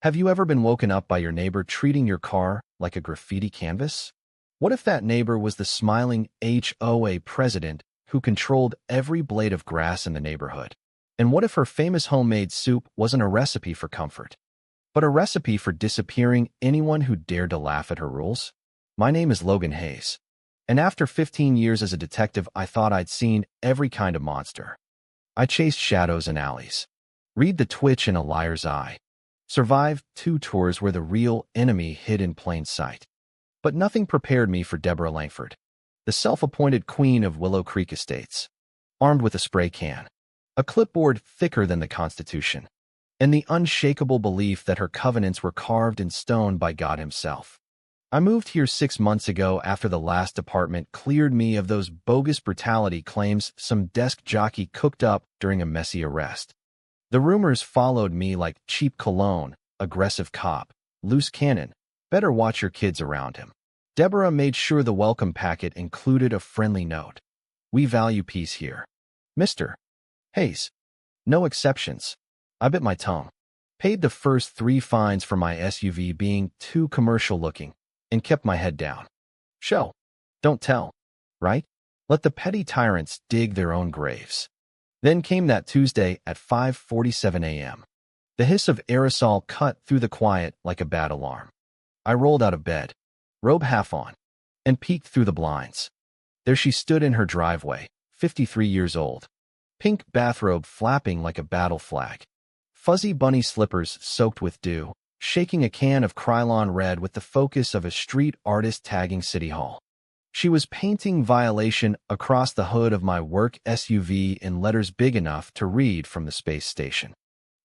Have you ever been woken up by your neighbor treating your car like a graffiti canvas? What if that neighbor was the smiling HOA president who controlled every blade of grass in the neighborhood? And what if her famous homemade soup wasn't a recipe for comfort, but a recipe for disappearing anyone who dared to laugh at her rules? My name is Logan Hayes, and after 15 years as a detective, I thought I'd seen every kind of monster. I chased shadows in alleys, read the twitch in a liar's eye, survived 2 tours where the real enemy hid in plain sight. But nothing prepared me for Deborah Langford, the self-appointed queen of Willow Creek Estates, armed with a spray can, a clipboard thicker than the Constitution, and the unshakable belief that her covenants were carved in stone by God himself. I moved here 6 months ago after the last department cleared me of those bogus brutality claims some desk jockey cooked up during a messy arrest. The rumors followed me like cheap cologne, aggressive cop, loose cannon, better watch your kids around him. Deborah made sure the welcome packet included a friendly note. We value peace here. Mr. Hayes. No exceptions. I bit my tongue. Paid the first 3 fines for my SUV being too commercial looking, and kept my head down. Show. Don't tell. Right? Let the petty tyrants dig their own graves. Then came that Tuesday at 5:47 a.m. The hiss of aerosol cut through the quiet like a bad alarm. I rolled out of bed, robe half on, and peeked through the blinds. There she stood in her driveway, 53 years old, pink bathrobe flapping like a battle flag, fuzzy bunny slippers soaked with dew, shaking a can of Krylon red with the focus of a street artist tagging City Hall. She was painting violation across the hood of my work SUV in letters big enough to read from the space station.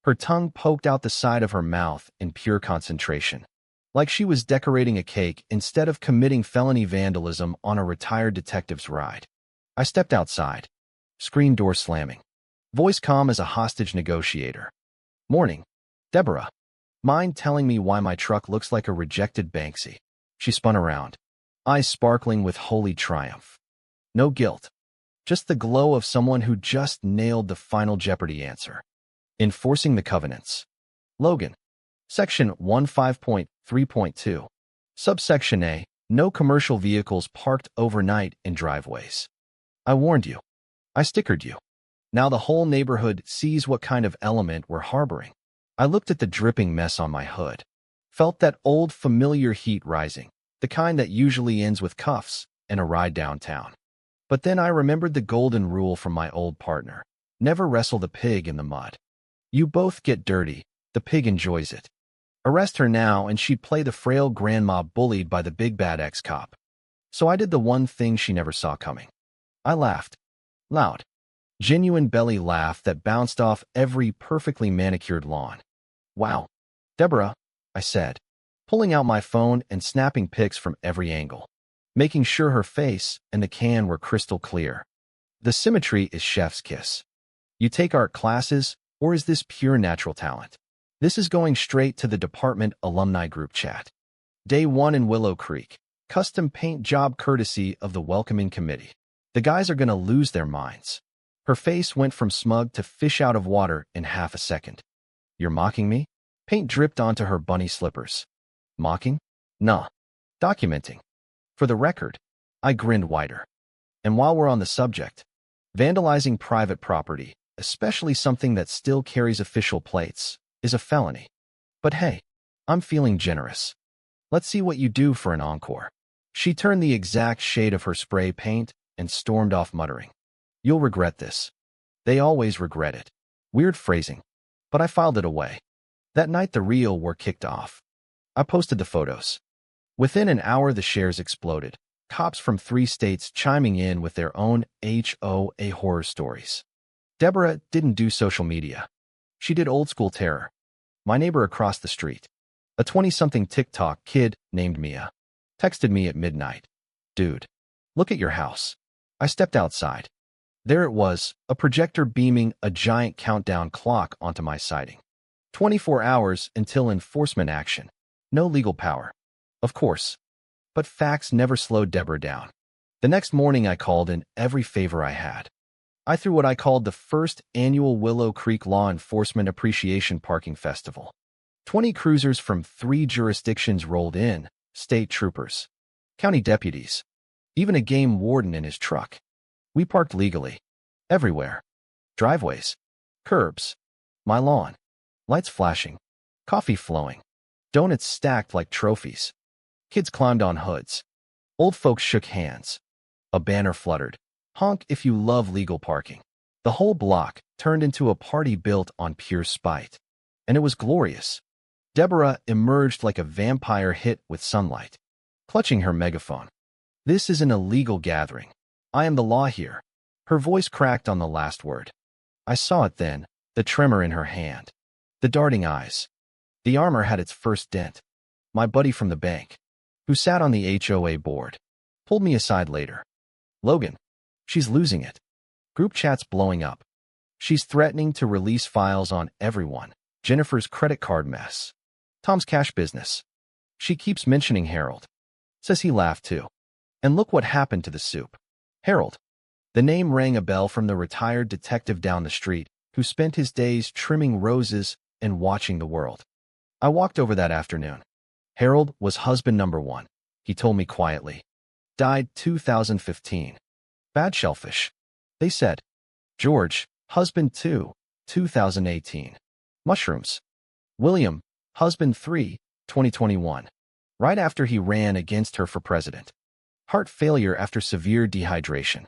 Her tongue poked out the side of her mouth in pure concentration, like she was decorating a cake instead of committing felony vandalism on a retired detective's ride. I stepped outside, screen door slamming, voice calm as a hostage negotiator. Morning, Deborah. Mind telling me why my truck looks like a rejected Banksy? She spun around, eyes sparkling with holy triumph. No guilt, just the glow of someone who just nailed the final Jeopardy answer. Enforcing the covenants. Logan. Section 15.3.2. Subsection A. No commercial vehicles parked overnight in driveways. I warned you. I stickered you. Now the whole neighborhood sees what kind of element we're harboring. I looked at the dripping mess on my hood, felt that old familiar heat rising, the kind that usually ends with cuffs and a ride downtown. But then I remembered the golden rule from my old partner. Never wrestle the pig in the mud. You both get dirty, the pig enjoys it. Arrest her now and she'd play the frail grandma bullied by the big bad ex-cop. So I did the one thing she never saw coming. I laughed. Loud. Genuine belly laugh that bounced off every perfectly manicured lawn. Wow. Deborah, I said, pulling out my phone and snapping pics from every angle, making sure her face and the can were crystal clear. The symmetry is chef's kiss. You take art classes, or is this pure natural talent? This is going straight to the department alumni group chat. Day 1 in Willow Creek. Custom paint job courtesy of the welcoming committee. The guys are gonna lose their minds. Her face went from smug to fish out of water in half a second. You're mocking me? Paint dripped onto her bunny slippers. Mocking? Nah. Documenting. For the record, I grinned wider. And while we're on the subject, vandalizing private property, especially something that still carries official plates, is a felony. But hey, I'm feeling generous. Let's see what you do for an encore. She turned the exact shade of her spray paint and stormed off muttering. You'll regret this. They always regret it. Weird phrasing, but I filed it away. That night the real war kicked off. I posted the photos. Within an hour the shares exploded, cops from 3 states chiming in with their own HOA horror stories. Deborah didn't do social media. She did old school terror. My neighbor across the street, a 20-something TikTok kid named Mia, texted me at midnight. Dude, look at your house. I stepped outside. There it was, a projector beaming a giant countdown clock onto my siding. 24 hours until enforcement action. No legal power. Of course. But facts never slowed Deborah down. The next morning I called in every favor I had. I threw what I called the first annual Willow Creek Law Enforcement Appreciation Parking Festival. 20 cruisers from 3 jurisdictions rolled in, state troopers, county deputies, even a game warden in his truck. We parked legally. Everywhere. Driveways. Curbs. My lawn. Lights flashing. Coffee flowing. Donuts stacked like trophies. Kids climbed on hoods. Old folks shook hands. A banner fluttered. Honk if you love legal parking. The whole block turned into a party built on pure spite. And it was glorious. Deborah emerged like a vampire hit with sunlight, clutching her megaphone. This is an illegal gathering. I am the law here. Her voice cracked on the last word. I saw it then, the tremor in her hand, the darting eyes. The armor had its first dent. My buddy from the bank, who sat on the HOA board, pulled me aside later. Logan, she's losing it. Group chats blowing up. She's threatening to release files on everyone. Jennifer's credit card mess. Tom's cash business. She keeps mentioning Harold. Says he laughed too. And look what happened to the soup. Harold. The name rang a bell from the retired detective down the street who spent his days trimming roses and watching the world. I walked over that afternoon. Harold was husband number 1, he told me quietly. Died 2015. Bad shellfish. They said. George, husband 2, 2018. Mushrooms. William, husband 3, 2021. Right after he ran against her for president. Heart failure after severe dehydration.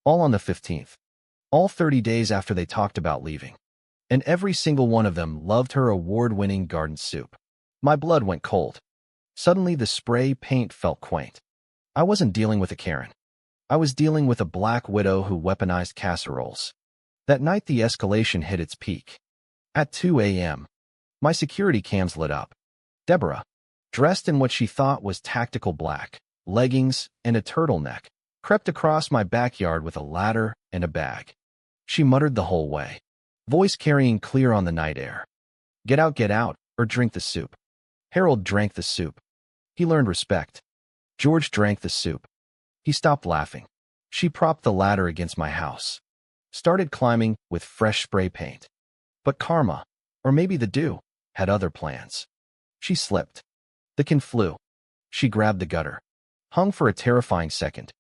All on the 15th. All 30 days after they talked about leaving. And every single one of them loved her award-winning garden soup. My blood went cold. Suddenly the spray paint felt quaint. I wasn't dealing with a Karen. I was dealing with a black widow who weaponized casseroles. That night the escalation hit its peak. At 2 a.m., my security cams lit up. Deborah, dressed in what she thought was tactical black, leggings, and a turtleneck, crept across my backyard with a ladder and a bag. She muttered the whole way, voice carrying clear on the night air. Get out, or drink the soup. Harold drank the soup. He learned respect. George drank the soup. He stopped laughing. She propped the ladder against my house. Started climbing with fresh spray paint. But karma, or maybe the dew, had other plans. She slipped. The can flew. She grabbed the gutter. Hung for a terrifying second.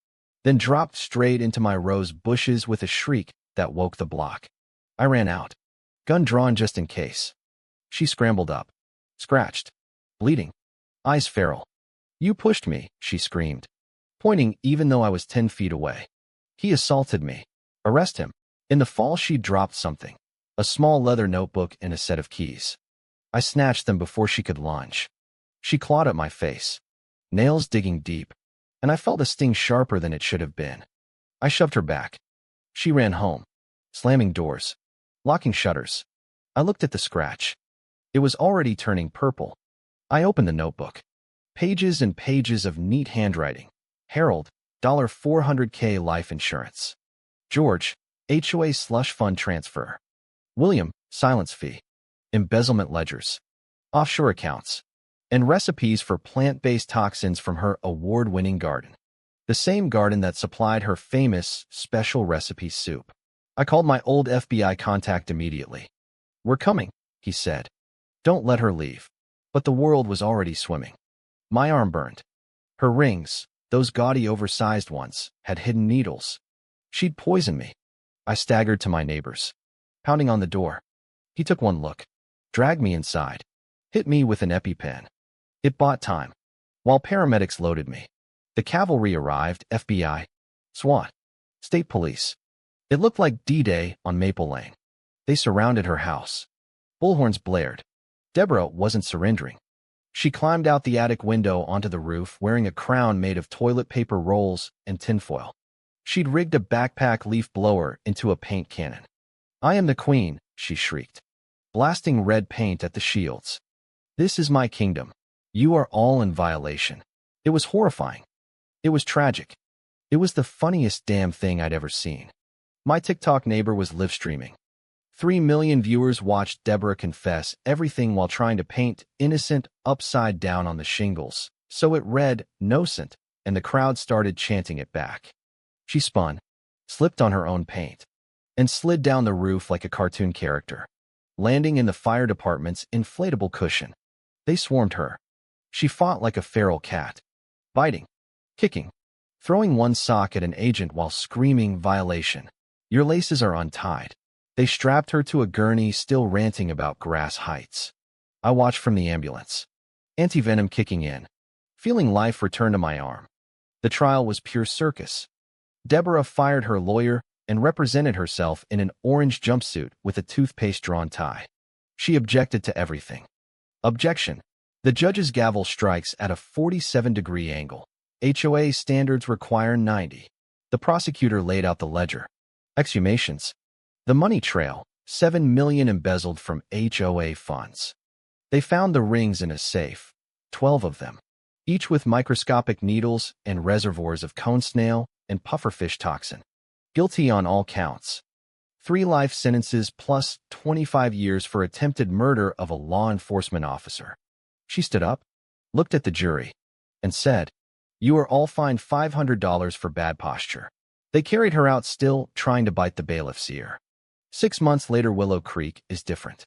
Then dropped straight into my rose bushes with a shriek that woke the block. I ran out. Gun drawn just in case. She scrambled up. Scratched. Bleeding. Eyes feral. You pushed me, she screamed, pointing even though I was 10 feet away. He assaulted me. Arrest him. In the fall she dropped something. A small leather notebook and a set of keys. I snatched them before she could lunge. She clawed at my face. Nails digging deep. And I felt a sting sharper than it should have been. I shoved her back. She ran home. Slamming doors. Locking shutters. I looked at the scratch. It was already turning purple. I opened the notebook. Pages and pages of neat handwriting. Harold, $400K life insurance. George, HOA slush fund transfer. William, silence fee. Embezzlement ledgers. Offshore accounts. And recipes for plant-based toxins from her award-winning garden. The same garden that supplied her famous special recipe soup. I called my old FBI contact immediately. We're coming, he said. Don't let her leave. But the world was already swimming. My arm burned. Her rings, those gaudy oversized ones, had hidden needles. She'd poisoned me. I staggered to my neighbor's, pounding on the door. He took one look, dragged me inside, hit me with an EpiPen. It bought time. While paramedics loaded me, the cavalry arrived, FBI, SWAT, state police. It looked like D-Day on Maple Lane. They surrounded her house. Bullhorns blared. Deborah wasn't surrendering. She climbed out the attic window onto the roof wearing a crown made of toilet paper rolls and tinfoil. She'd rigged a backpack leaf blower into a paint cannon. I am the queen, she shrieked, blasting red paint at the shields. This is my kingdom. You are all in violation. It was horrifying. It was tragic. It was the funniest damn thing I'd ever seen. My TikTok neighbor was live streaming. 3 million viewers watched Deborah confess everything while trying to paint innocent upside down on the shingles, so it read "Nocent," and the crowd started chanting it back. She spun, slipped on her own paint, and slid down the roof like a cartoon character. landing in the fire department's inflatable cushion. They swarmed her. She fought like a feral cat, biting, kicking, throwing one sock at an agent while screaming violation. Your laces are untied. They strapped her to a gurney, still ranting about grass heights. I watched from the ambulance, anti-venom kicking in, feeling life return to my arm. The trial was pure circus. Deborah fired her lawyer and represented herself in an orange jumpsuit with a toothpaste-drawn tie. She objected to everything. Objection. The judge's gavel strikes at a 47-degree angle. HOA standards require 90. The prosecutor laid out the ledger. Exhumations. The money trail, $7 million embezzled from HOA funds. They found the rings in a safe, 12 of them, each with microscopic needles and reservoirs of cone snail and pufferfish toxin. Guilty on all counts. 3 life sentences plus 25 years for attempted murder of a law enforcement officer. She stood up, looked at the jury, and said, "You are all fined $500 for bad posture." They carried her out, still trying to bite the bailiff's ear. 6 months later, Willow Creek is different.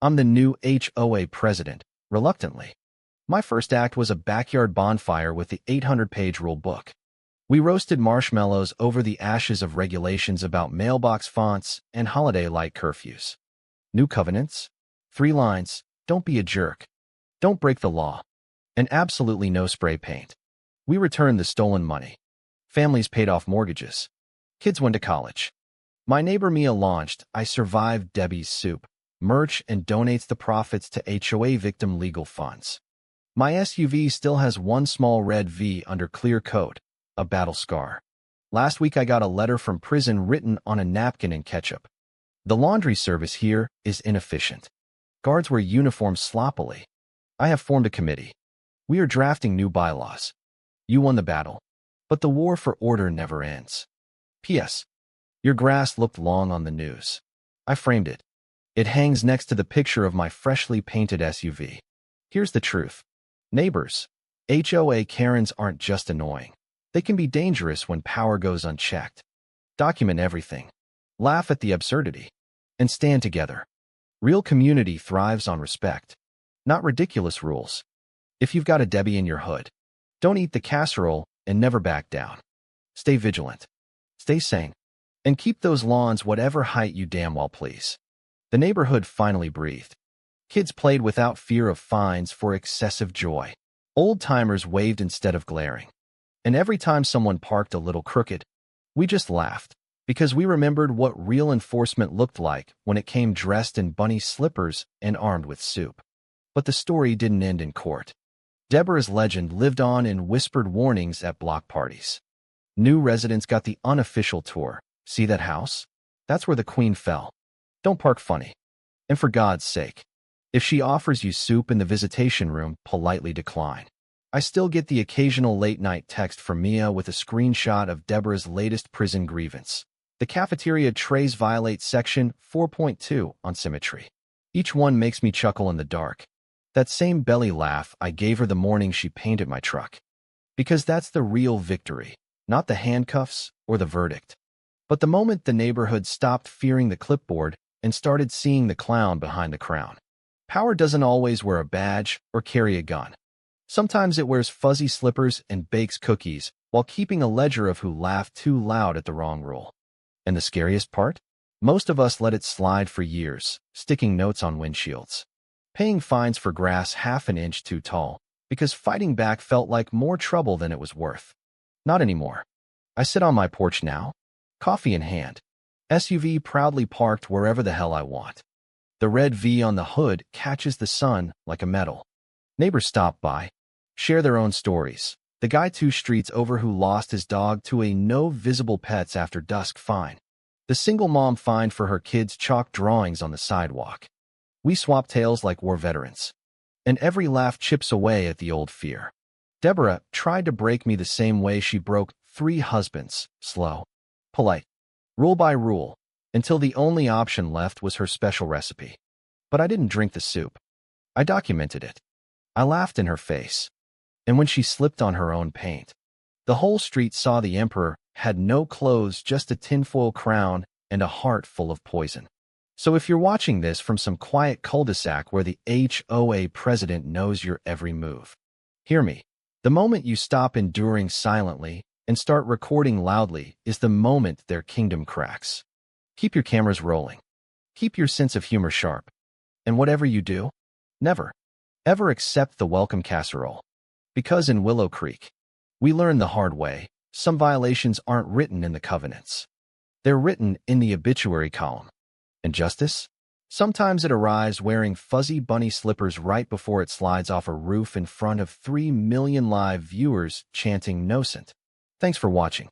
I'm the new HOA president, reluctantly. My first act was a backyard bonfire with the 800-page rule book. We roasted marshmallows over the ashes of regulations about mailbox fonts and holiday light curfews. New covenants? 3 lines: don't be a jerk. Don't break the law. And absolutely no spray paint. We returned the stolen money. Families paid off mortgages. Kids went to college. My neighbor Mia launched I Survived Debbie's Soup merch and donates the profits to HOA victim legal funds. My SUV still has one small red V under clear coat, a battle scar. Last week I got a letter from prison written on a napkin in ketchup. The laundry service here is inefficient. Guards wear uniforms sloppily. I have formed a committee. We are drafting new bylaws. You won the battle, but the war for order never ends. P.S. Your grass looked long on the news. I framed it. It hangs next to the picture of my freshly painted SUV. Here's the truth. Neighbors, HOA Karens aren't just annoying. They can be dangerous when power goes unchecked. Document everything. Laugh at the absurdity. And stand together. Real community thrives on respect, not ridiculous rules. If you've got a Debbie in your hood, don't eat the casserole and never back down. Stay vigilant. Stay sane. And keep those lawns whatever height you damn well please. The neighborhood finally breathed. Kids played without fear of fines for excessive joy. Old-timers waved instead of glaring. And every time someone parked a little crooked, we just laughed, because we remembered what real enforcement looked like when it came dressed in bunny slippers and armed with soup. But the story didn't end in court. Deborah's legend lived on in whispered warnings at block parties. New residents got the unofficial tour. See that house? That's where the queen fell. Don't park funny. And for God's sake, if she offers you soup in the visitation room, politely decline. I still get the occasional late-night text from Mia with a screenshot of Deborah's latest prison grievance. The cafeteria trays violate Section 4.2 on symmetry. Each one makes me chuckle in the dark. That same belly laugh I gave her the morning she painted my truck. Because that's the real victory, not the handcuffs or the verdict. But the moment the neighborhood stopped fearing the clipboard and started seeing the clown behind the crown. Power doesn't always wear a badge or carry a gun. Sometimes it wears fuzzy slippers and bakes cookies while keeping a ledger of who laughed too loud at the wrong rule. And the scariest part? Most of us let it slide for years, sticking notes on windshields, paying fines for grass half an inch too tall, because fighting back felt like more trouble than it was worth. Not anymore. I sit on my porch now, coffee in hand, SUV proudly parked wherever the hell I want. The red V on the hood catches the sun like a medal. Neighbors stop by, share their own stories. The guy 2 streets over who lost his dog to a no visible pets after dusk fine. The single mom fined for her kids' chalk drawings on the sidewalk. We swap tales like war veterans. And every laugh chips away at the old fear. Deborah tried to break me the same way she broke 3 husbands, slow, polite, rule by rule, until the only option left was her special recipe. But I didn't drink the soup. I documented it. I laughed in her face. And when she slipped on her own paint, the whole street saw the emperor had no clothes, just a tinfoil crown and a heart full of poison. So if you're watching this from some quiet cul-de-sac where the HOA president knows your every move, hear me. The moment you stop enduring silently and start recording loudly is the moment their kingdom cracks. Keep your cameras rolling. Keep your sense of humor sharp. And whatever you do, never, ever accept the welcome casserole. Because in Willow Creek, we learned the hard way, some violations aren't written in the covenants. They're written in the obituary column. And justice? Sometimes it arrives wearing fuzzy bunny slippers right before it slides off a roof in front of 3 million live viewers chanting "Nocent." Thanks for watching.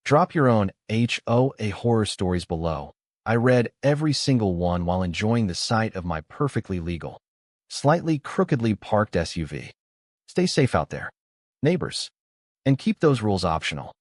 Drop your own HOA horror stories below. I read every single one while enjoying the sight of my perfectly legal, slightly crookedly parked SUV. Stay safe out there, neighbors, and keep those rules optional.